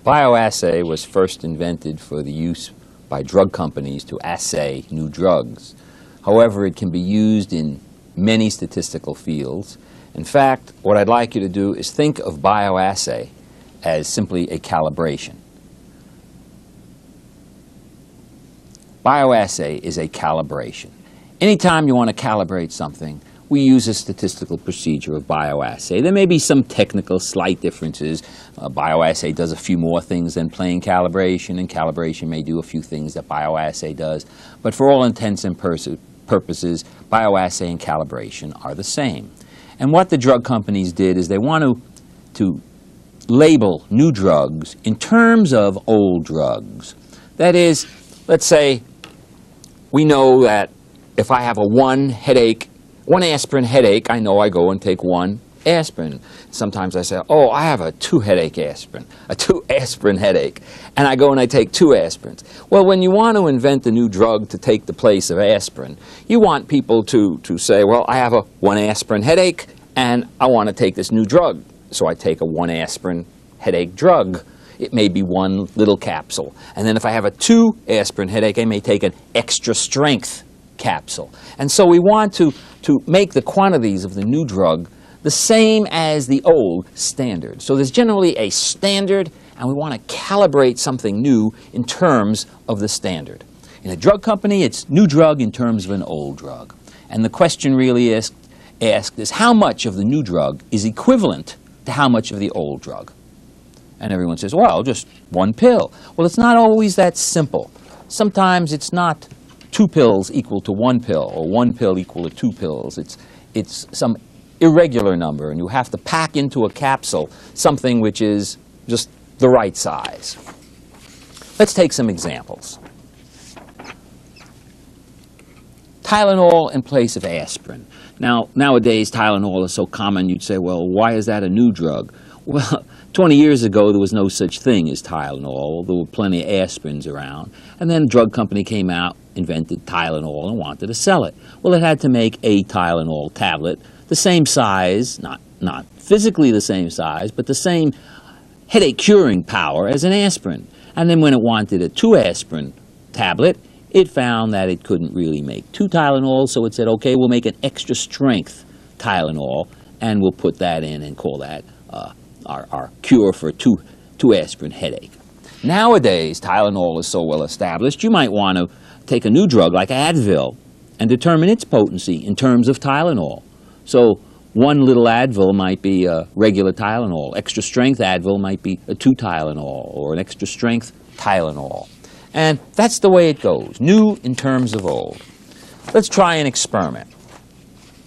Bioassay was first invented for the use by drug companies to assay new drugs. However, it can be used in many statistical fields. In fact, what I'd like you to do is think of bioassay as simply a calibration. Bioassay is a calibration. Anytime you want to calibrate something, we use a statistical procedure of bioassay. There may be some technical slight differences. Bioassay does a few more things than plain calibration, and calibration may do a few things that bioassay does. But for all intents and purposes, bioassay and calibration are the same. And what the drug companies did is they want to label new drugs in terms of old drugs. That is, let's say we know that if I have a one aspirin headache, I know I go and take one aspirin. Sometimes I say, oh, I have a two aspirin headache, and I go and I take two aspirins. Well, when you want to invent a new drug to take the place of aspirin, you want people to say, well, I have a one aspirin headache, and I want to take this new drug. So I take a one aspirin headache drug. It may be one little capsule. And then if I have a two aspirin headache, I may take an extra strength capsule. And so we want to make the quantities of the new drug the same as the old standard. So there's generally a standard, and we want to calibrate something new in terms of the standard. In a drug company, it's new drug in terms of an old drug. And the question really asked is how much of the new drug is equivalent to how much of the old drug? And everyone says, well, just one pill. Well, it's not always that simple. Sometimes it's not 2 pills equal to 1 pill, or 1 pill equal to 2 pills. It's some irregular number, and you have to pack into a capsule something which is just the right size. Let's take some examples. Tylenol in place of aspirin. Now, nowadays, Tylenol is so common, you'd say, well, why is that a new drug? Well, 20 years ago, there was no such thing as Tylenol. There were plenty of aspirins around. And then a drug company came out, invented Tylenol, and wanted to sell it. Well, it had to make a Tylenol tablet, the same size, not physically the same size, but the same headache-curing power as an aspirin. And then when it wanted a 2-aspirin tablet, it found that it couldn't really make 2 Tylenols, so it said, okay, we'll make an extra-strength Tylenol, and we'll put that in and call that our cure for a 2-aspirin headache. Nowadays, Tylenol is so well established, you might want to take a new drug like Advil and determine its potency in terms of Tylenol. So one little Advil might be a regular Tylenol. Extra strength Advil might be a 2 Tylenol or an extra strength Tylenol. And that's the way it goes, new in terms of old. Let's try an experiment.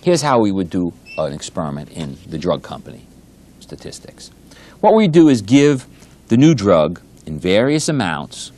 Here's how we would do an experiment in the drug company statistics. What we do is give the new drug in various amounts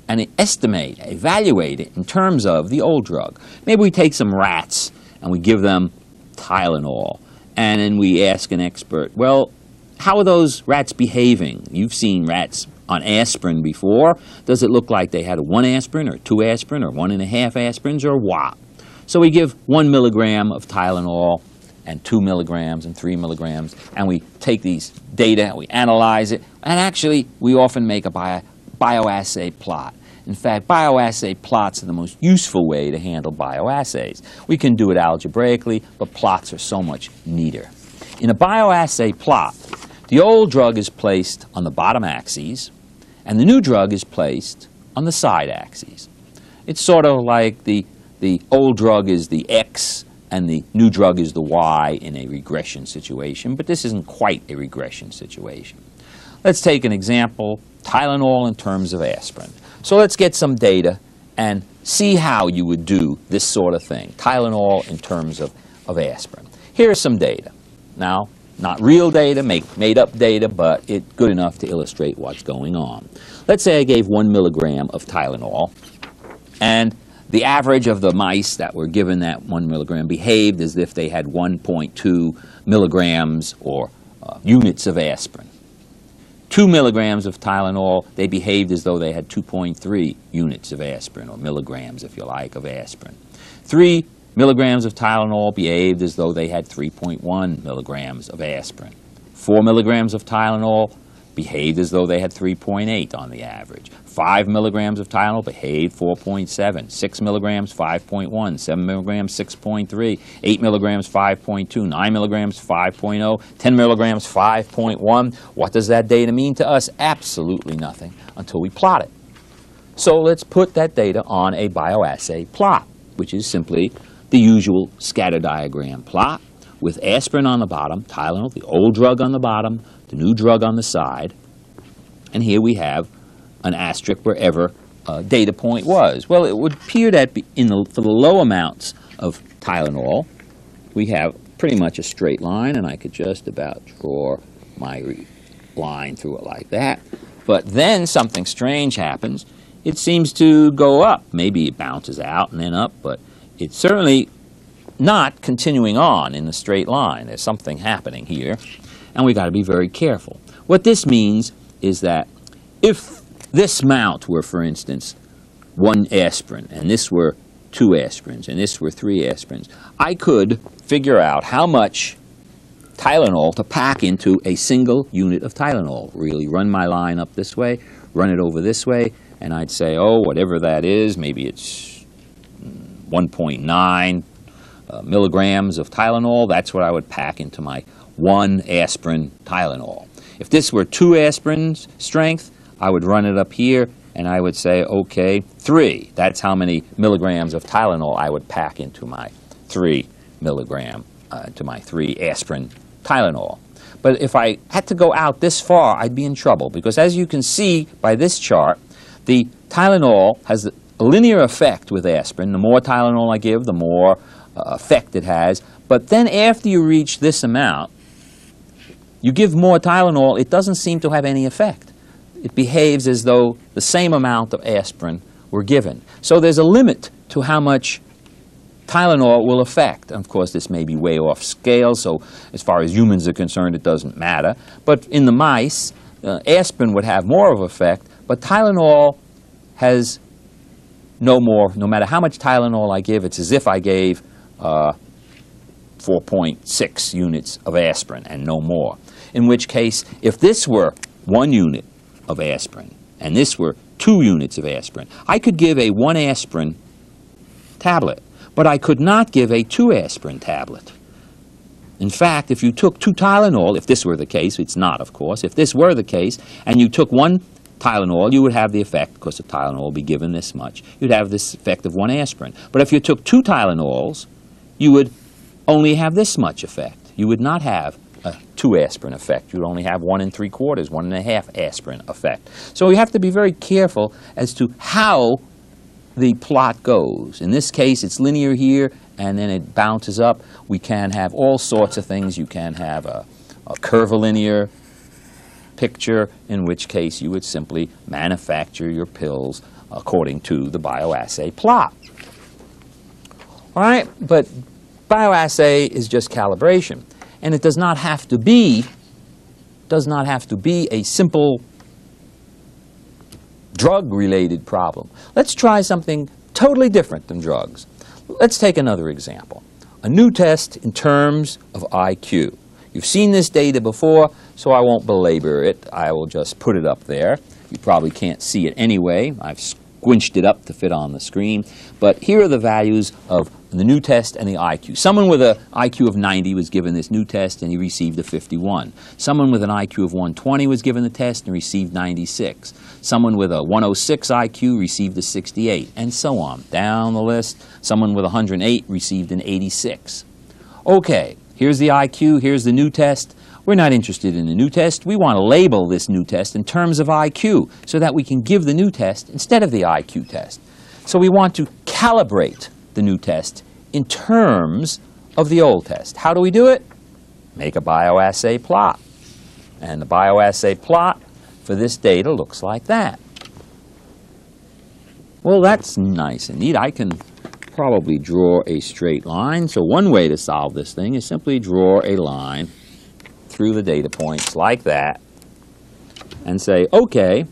and evaluate it in terms of the old drug. Maybe we take some rats and we give them Tylenol, and then we ask an expert, well, how are those rats behaving? You've seen rats on aspirin before. Does it look like they had a 1 aspirin or 2 aspirin or 1.5 aspirins or what? So we give 1 milligram of Tylenol and 2 milligrams and 3 milligrams, and we take these data and we analyze it, and actually we often make a bioassay plot. In fact, bioassay plots are the most useful way to handle bioassays. We can do it algebraically, but plots are so much neater. In a bioassay plot, the old drug is placed on the bottom axes, and the new drug is placed on the side axes. It's sort of like the old drug is the X and the new drug is the Y in a regression situation, but this isn't quite a regression situation. Let's take an example, Tylenol in terms of aspirin. So let's get some data and see how you would do this sort of thing, Tylenol in terms of aspirin. Here's some data. Now, not real data, made-up data, but it's good enough to illustrate what's going on. Let's say I gave 1 milligram of Tylenol, and the average of the mice that were given that 1 milligram behaved as if they had 1.2 milligrams or units of aspirin. 2 milligrams of Tylenol, they behaved as though they had 2.3 units of aspirin, or milligrams, if you like, of aspirin. 3 milligrams of Tylenol behaved as though they had 3.1 milligrams of aspirin. 4 milligrams of Tylenol behaved as though they had 3.8 on the average. 5 milligrams of Tylenol behaved 4.7. 6 milligrams, 5.1. 7 milligrams, 6.3. 8 milligrams, 5.2. 9 milligrams, 5.0. 10 milligrams, 5.1. What does that data mean to us? Absolutely nothing until we plot it. So let's put that data on a bioassay plot, which is simply the usual scatter diagram plot with aspirin on the bottom, Tylenol, the old drug on the bottom, the new drug on the side, and here we have an asterisk wherever data point was. Well, it would appear that for the low amounts of Tylenol, we have pretty much a straight line, and I could just about draw my line through it like that. But then something strange happens. It seems to go up. Maybe it bounces out and then up, but it's certainly not continuing on in a straight line. There's something happening here, and we've got to be very careful. What this means is that if this amount were, for instance, 1 aspirin, and this were 2 aspirins, and this were 3 aspirins, I could figure out how much Tylenol to pack into a single unit of Tylenol. Really run my line up this way, run it over this way, and I'd say, oh, whatever that is, maybe it's 1.9 milligrams of Tylenol. That's what I would pack into my 1 aspirin Tylenol. If this were 2 aspirins strength, I would run it up here, and I would say, okay, 3. That's how many milligrams of Tylenol I would pack into my 3 aspirin Tylenol. But if I had to go out this far, I'd be in trouble, because as you can see by this chart, the Tylenol has a linear effect with aspirin. The more Tylenol I give, the more effect it has. But then after you reach this amount, you give more Tylenol, it doesn't seem to have any effect. It behaves as though the same amount of aspirin were given. So there's a limit to how much Tylenol will affect. Of course, this may be way off scale, so as far as humans are concerned, it doesn't matter. But in the mice, aspirin would have more of an effect, but Tylenol has no more. No matter how much Tylenol I give, it's as if I gave 4.6 units of aspirin and no more. In which case, if this were 1 unit of aspirin and this were 2 units of aspirin, I could give a 1 aspirin tablet, but I could not give a 2 aspirin tablet. In fact, if you took 2 Tylenol, if this were the case, it's not, of course, if this were the case, and you took 1 Tylenol, you would have the effect, because the Tylenol will be given this much, you'd have this effect of 1 aspirin. But if you took 2 Tylenols, you would only have this much effect. You would not have a 2 aspirin effect. You would only have 1 3/4, 1.5 aspirin effect. So we have to be very careful as to how the plot goes. In this case, it's linear here, and then it bounces up. We can have all sorts of things. You can have a curvilinear picture, in which case you would simply manufacture your pills according to the bioassay plot. All right, but bioassay is just calibration, and it does not have to be a simple drug-related problem. Let's try something totally different than drugs. Let's take another example. A new test in terms of IQ. You've seen this data before, so I won't belabor it. I will just put it up there. You probably can't see it anyway. I've squinched it up to fit on the screen. But here are the values of the new test and the IQ. Someone with an IQ of 90 was given this new test and he received a 51. Someone with an IQ of 120 was given the test and received 96. Someone with a 106 IQ received a 68, and so on. Down the list, someone with 108 received an 86. Okay, here's the IQ, here's the new test. We're not interested in the new test. We want to label this new test in terms of IQ so that we can give the new test instead of the IQ test. So we want to calibrate the new test in terms of the old test. How do we do it? Make a bioassay plot. And the bioassay plot for this data looks like that. Well, that's nice and neat. I can probably draw a straight line. So one way to solve this thing is simply draw a line through the data points like that and say, okay,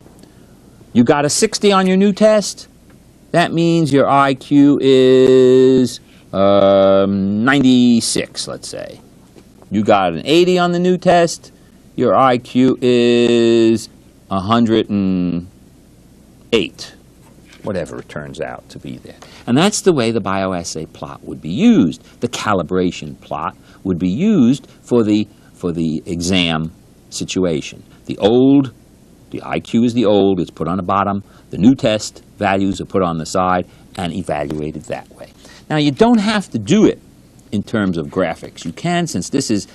you got a 60 on your new test. That means your IQ is 96, let's say. You got an 80 on the new test. your IQ is 108, whatever it turns out to be there. And that's the way the bioassay plot would be used. The calibration plot would be used for the exam situation. The IQ is the old, it's put on the bottom. The new test values are put on the side and evaluated that way. Now, you don't have to do it in terms of graphics. You can, since this is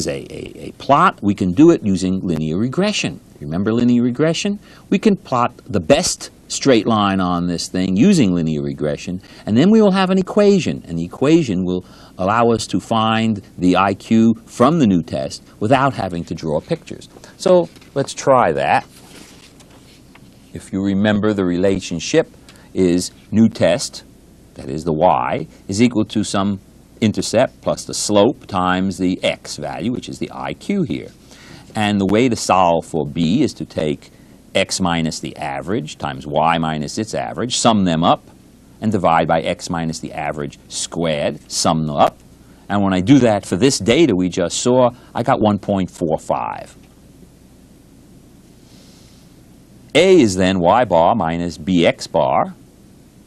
a plot, we can do it using linear regression. Remember linear regression? We can plot the best straight line on this thing using linear regression, and then we will have an equation, and the equation will allow us to find the IQ from the new test without having to draw pictures. So let's try that. If you remember, the relationship is new test, that is the y, is equal to some intercept plus the slope times the x value, which is the IQ here. And the way to solve for b is to take x minus the average times y minus its average, sum them up, and divide by x minus the average squared, sum them up. And when I do that for this data we just saw, I got 1.45. A is then y bar minus bx bar,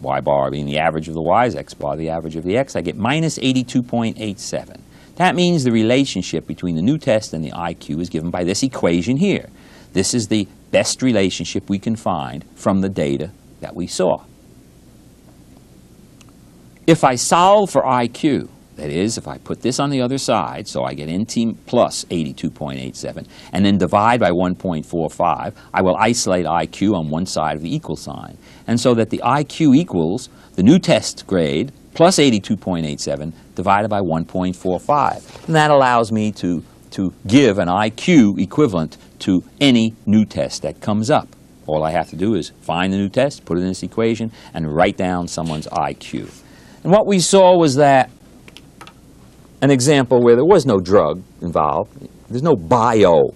y bar being the average of the y's, x bar the average of the x. I get minus 82.87. That means the relationship between the new test and the IQ is given by this equation here. This is the best relationship we can find from the data that we saw. If I solve for IQ, that is, if I put this on the other side, so I get NT plus 82.87, and then divide by 1.45, I will isolate IQ on one side of the equal sign. And so that the IQ equals the new test grade plus 82.87 divided by 1.45. And that allows me to give an IQ equivalent to any new test that comes up. All I have to do is find the new test, put it in this equation, and write down someone's IQ. And what we saw was that an example where there was no drug involved. There's no bioassay.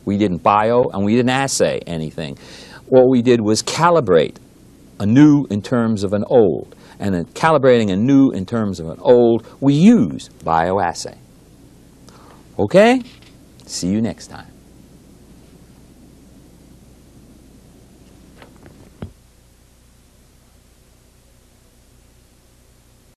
We didn't bio and we didn't assay anything. What we did was calibrate a new in terms of an old. And in calibrating a new in terms of an old, we use bioassay. Okay? See you next time.